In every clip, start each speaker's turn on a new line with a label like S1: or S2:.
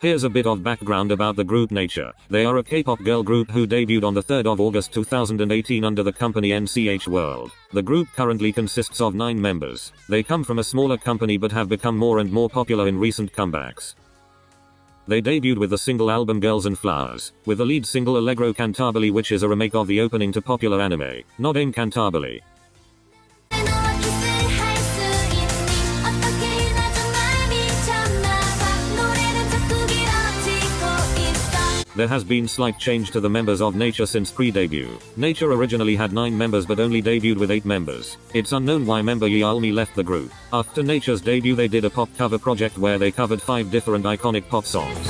S1: Here's a bit of background about the group Nature. They are a K-pop girl group who debuted on the 3rd of August 2018 under the company NCH World. The group currently consists of 9 members. They come from a smaller company but have become more and more popular in recent comebacks. They debuted with the single album Girls and Flowers, with the lead single Allegro Cantabile, which is a remake of the opening to popular anime, Nodame Cantabile. There has been slight change to the members of Nature since pre-debut. Nature originally had 9 members but only debuted with 8 members. It's unknown why member Yeolmi left the group. After Nature's debut they did a pop cover project where they covered 5 different iconic pop songs.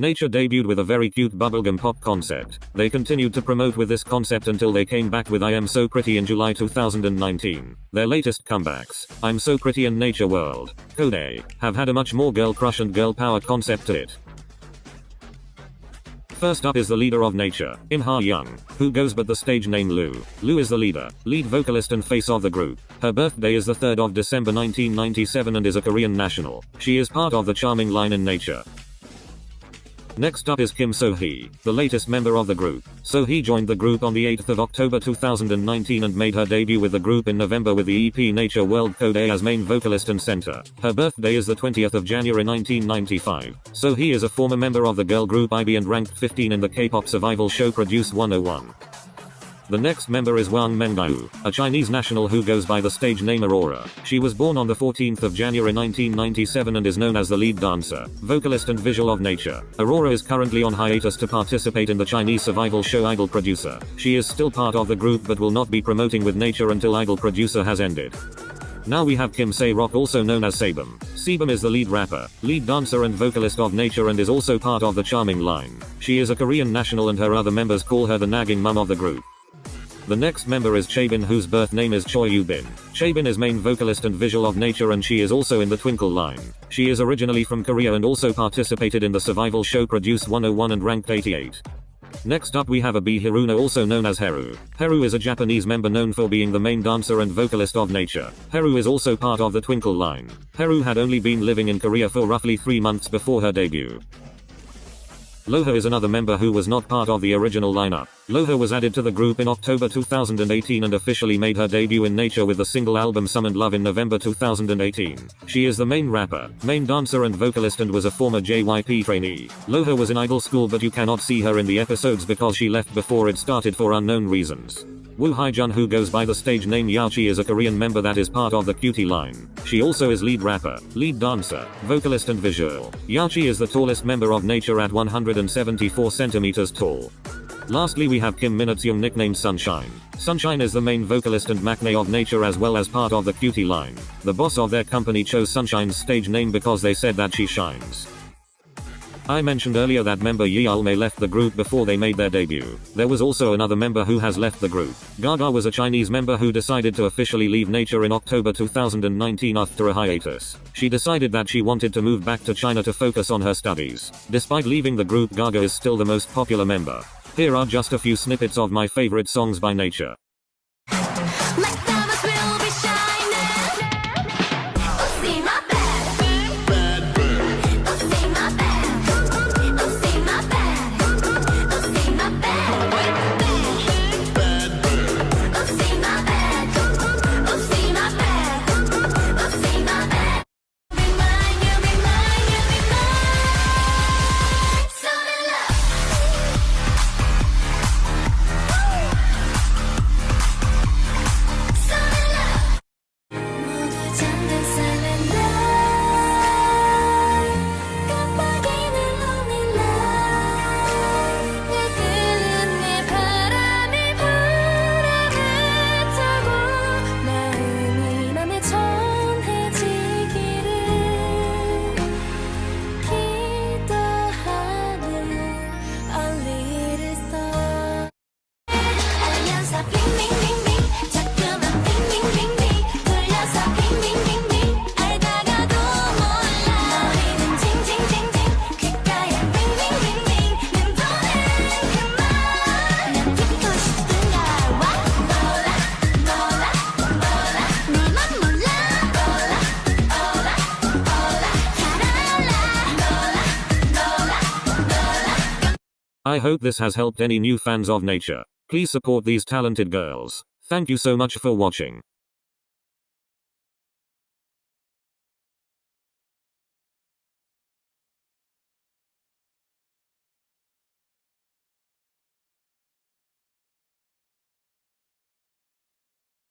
S1: Nature debuted with a very cute bubblegum pop concept. They continued to promote with this concept until they came back with I Am So Pretty in July 2019. Their latest comebacks, I'm So Pretty and Nature World, Code, have had a much more girl crush and girl power concept to it. First up is the leader of Nature, Im Ha Young, who goes by the stage name Lou. Lou is the lead vocalist and face of the group. Her birthday is the 3rd of December 1997 and is a Korean national. She is part of the charming line in Nature. Next up is Kim So-hee, the latest member of the group. So-hee joined the group on the 8th of October 2019 and made her debut with the group in November with the EP Nature World Code as main vocalist and center. Her birthday is the 20th of January 1995. So-hee is a former member of the girl group IB and ranked 15 in the K-pop survival show Produce 101. The next member is Wang Mengyu, a Chinese national who goes by the stage name Aurora. She was born on the 14th of January 1997 and is known as the lead dancer, vocalist and visual of Nature. Aurora is currently on hiatus to participate in the Chinese survival show Idol Producer. She is still part of the group but will not be promoting with Nature until Idol Producer has ended. Now we have Kim Se-rock, also known as Sebum. Sebum is the lead rapper, lead dancer and vocalist of Nature and is also part of the charming line. She is a Korean national and her other members call her the nagging mum of the group. The next member is Chaebin, whose birth name is Choi Yoo-bin. Chaebin is main vocalist and visual of Nature and she is also in the Twinkle line. She is originally from Korea and also participated in the survival show Produce 101 and ranked 88. Next up we have Abi Hiruno, also known as Heru. Heru is a Japanese member known for being the main dancer and vocalist of Nature. Heru is also part of the Twinkle line. Heru had only been living in Korea for roughly 3 months before her debut. Loha is another member who was not part of the original lineup. Loha was added to the group in October 2018 and officially made her debut in Nature with the single album Summoned Love in November 2018. She is the main rapper, main dancer and vocalist and was a former JYP trainee. Loha was in idol school but you cannot see her in the episodes because she left before it started for unknown reasons. Woo Hae-jun, who goes by the stage name Yaochi, is a Korean member that is part of the Cutie line. She also is lead rapper, lead dancer, vocalist and visual. Yaochi is the tallest member of Nature at 174 centimeters tall. Lastly we have Kim Min-seung, nicknamed Sunshine. Sunshine is the main vocalist and maknae of Nature as well as part of the Cutie line. The boss of their company chose Sunshine's stage name because they said that she shines. I mentioned earlier that member Yeolmi left the group before they made their debut. There was also another member who has left the group. Gaga was a Chinese member who decided to officially leave Nature in October 2019 after a hiatus. She decided that she wanted to move back to China to focus on her studies. Despite leaving the group, Gaga is still the most popular member. Here are just a few snippets of my favorite songs by Nature. I hope this has helped any new fans of nature. Please support these talented girls. Thank you so much for watching.